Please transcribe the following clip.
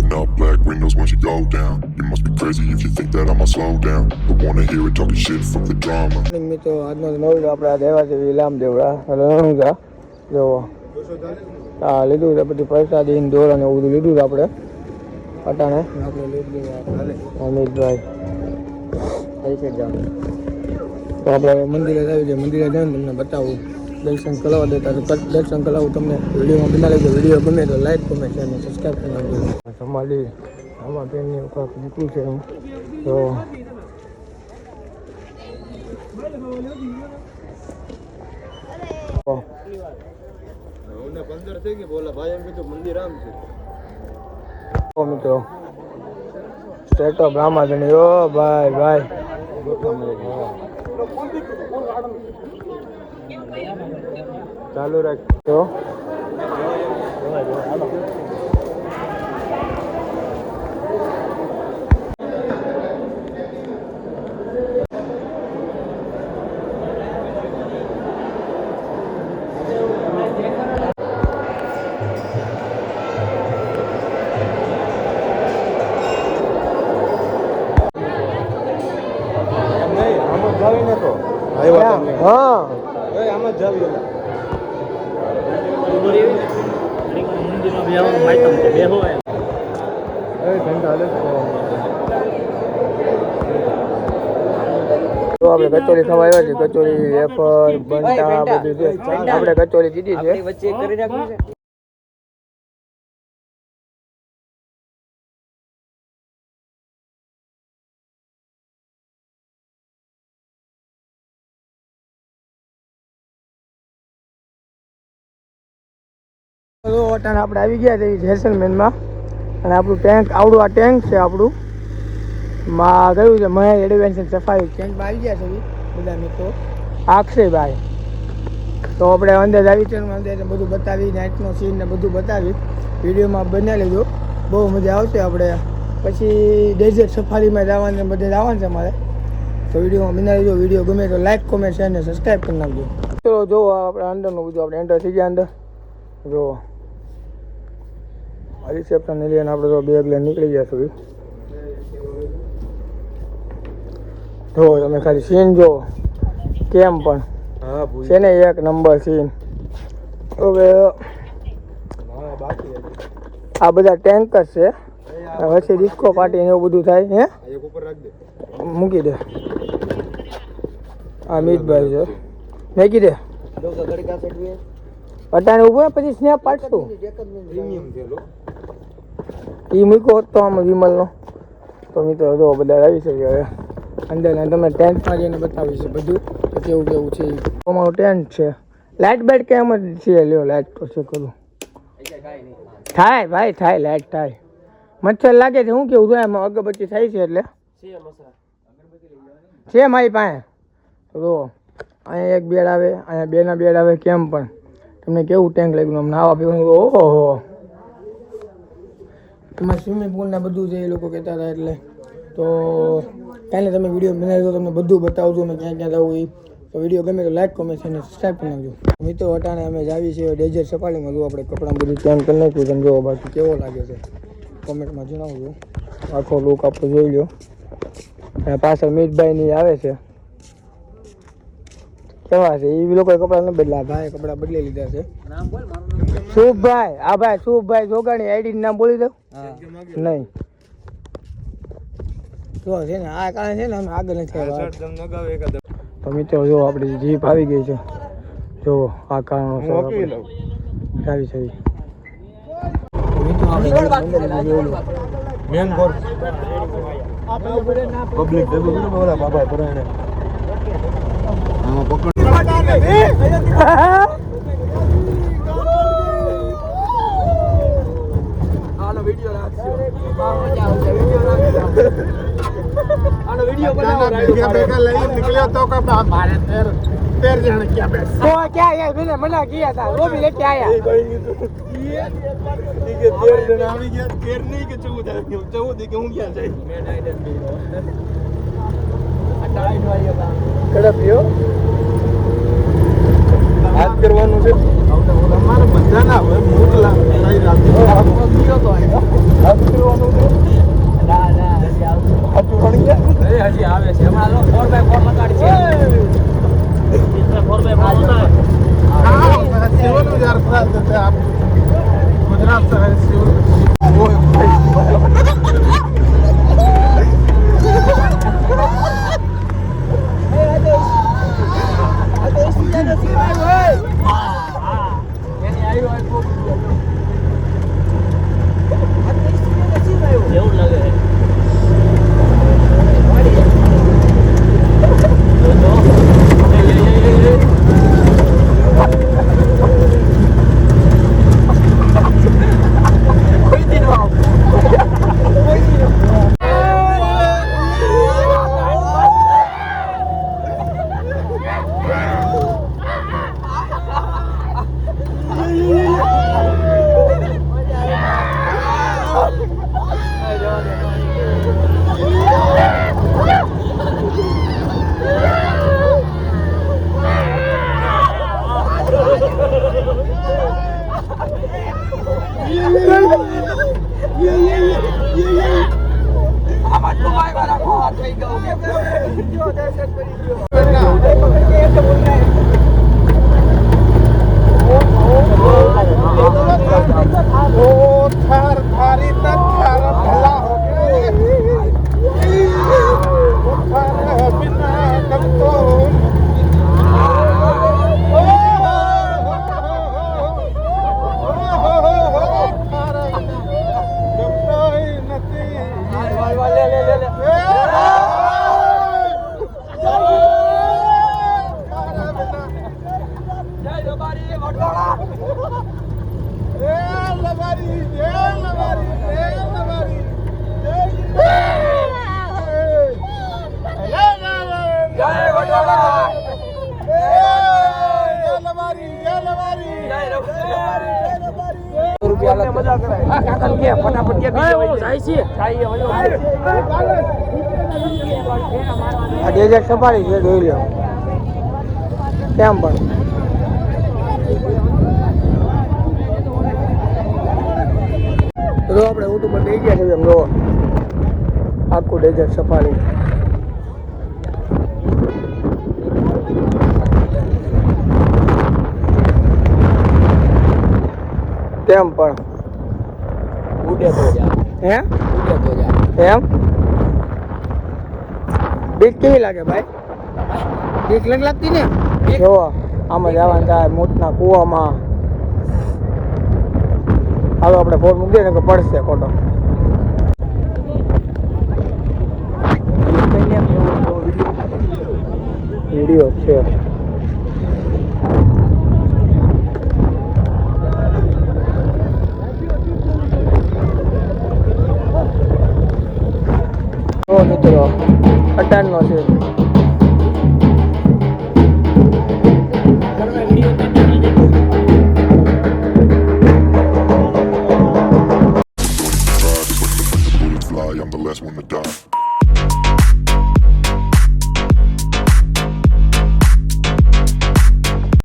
Rolling up black windows once you go down. You must be crazy if you think that I'ma slow down. Don't wanna hear it talking shit, fuck the drama. મિત્રો આજનો નવડો આપણે આ દેવા છે વિલામ દેવડા રણુજા જો હા લીધું છે બધી પ્રસાદી દોર અને એવું બધું લીધું છે આપણે પટાણે આપણે લીધું અમિતભાઈ તો આપણે મંદિરે આવી જાય મંદિરે જઈને તમને બતાવું દર્શન કરાવવા દેતા તો દર્શન કરાવું તમને વિડીયોમાં બના લેજો વિડીયો ગમે તો લાઈક કોમેન્ટ અને સબસ્ક્રાઈબ કરી નાખજો સમાલી આમાં પેનની કાંક મૂકવું છે હું તો મિત્રો સ્ટેટ ઓફ રામાધણી ઓ ભાઈ ભાઈ ચાલુ રાખજો હા આમાં જ જાવી તો આપણે કચોરી ખાવા આવ્યા છીએ કચોરી વેફર બનતા બધું છે આપણે કચોરી કીધી છે વચ્ચે કરી રાખ્યું છે આપણે આવી ગયા છીએ જેસલમેરમાં અને આપણું ટેન્ક આવડું આ ટેન્ક છે આપણું માં કયું છે મહે એડવેન્ચર સફારી ટેન્કમાં આવી ગયા છે બધા મિત્રો અક્ષયભાઈ તો આપણે અંદર આવી છે અંદર બધું બતાવી નાઇટનો સીન ને બધું બતાવી વિડીયોમાં બનાવી લેજો બહુ મજા આવશે આપણે પછી ડેઝર્ટ સફારીમાં જવાનું બધે જવાનું છે અમારે તો વિડીયોમાં બનાવી લેજો વિડીયો ગમે તો લાઈક કોમેન્ટ શેર ને સબસ્ક્રાઈબ કરી નાખજો તો જો આપણે અંદરનું બધું આપણે એન્ટર થઈ ગયા અંદર જો રિસેપ્શન લઈને આપણે તો બેગ લઈને નીકળી ગયા સુધી જો તમે ખાલી સીન જો કેમ પણ છે ને એક નંબર સીન હવે આ બધા ટેન્કર છે પછી ડિસ્કો પાર્ટી ને એવું બધું થાય હે મૂકી દે આ મિતભાઈ છે મૂકી દે પટાને ઉભો પછી સ્નેપ પાડશું એ મૂક્યો હોત તો આમાં વિમલનો તો મિત્રો જો બધા આવી શકે હવે અંદર તમે ટેન્ટમાં જઈને બતાવી છે બધું તો કેવું કેવું છે અમારું ટેન્ટ છે લાઇટ બાઇટ કેમ જ છે લ્યો લાઇટ તો છે કરું થાય ભાઈ થાય લાઇટ થાય મચ્છર લાગે છે શું કેવું થાય એમાં અગરબત્તી થાય છે એટલે છે મારી પાસે જો અહીંયા એક બેડ આવે અહીંયા બેના બેડ આવે કેમ પણ તમને કેવું ટેન્ક લાગ્યું આમ નાવા પીવાનું ઓહો એમાં સ્વિમિંગ પુલ ને બધું છે એ લોકો કહેતા હતા એટલે તો કાલે તમે વિડીયો બનાવી દો તમને બધું બતાવજો અમે ક્યાં ક્યાં જવું એ તો વિડીયો ગમે તો લાઈક કોમેન્ટ અને સબસ્ક્રાઈબ કરી નાખજો મિત્રો અટાણે અમે જાવી છીએ ડેઝર્ટ સફારીમાં જો આપણે કપડાં બધું ચેન્જ કરી નાખ્યું તમે જો બાકી કેવો લાગે છે કોમેન્ટમાં જણાવજો આખો લુક આપણે જોઈ લો અને પાછળ મિતભાઈની આવે છે કેવા છે એ લોકોએ કપડાં ન બદલા ભાઈ કપડાં બદલી લીધા છે શુભભાઈ હા ભાઈ શુભભાઈ જોગાણી આઈડી નામ બોલી દઉં નહીં તો છે ને આ કારણે છે ને અમે આગળ નથી તો મિત્રો જો આપણી જીપ આવી ગઈ છે જો આ કારણો આવી છે મેન કોર પબ્લિક બાબા પરાણે આમાં પકડ આનો વિડિયો રાખજો આનો વિડિયો બનાવો क्या बेगा ले निकले तो का मारे तेर जण क्या बेस तो क्या यार मैंने मना किया था वो भी लेके आया ठीक है तेर जण આવી ગયા તેર નહીં કે 14 કે હું ક્યાં જાય મે ડાયરેક્ટ બીરો આ ડાઈટ વાળી હતા કડપ્યો હાથ કરવાનું છે અમારે બધા ના હોય મોકલા નહીં રાખી ગયો તો હાથ કરવાનું આ ડેઝર્ટ સફારી છે, જોઈ લો કેમ પણ તો આપણે ઊંટ ઉપર લઈ ગયા છે એમ જોવો આખું ડેઝર્ટ સફારી કેમ પણ ઉડે તો જા હે ઉડે તો જા એમ બીક કેવી લાગે ભાઈ બીક લગ લાગતી ને જો આમાં જવાનું થાય મોટના કૂવામાં હાલો આપણે ફોન મૂકી દઈએ ને કે પડશે ખોટો વિડીયો છે મિત્રો 18 છે Fly, I'm the last one to die.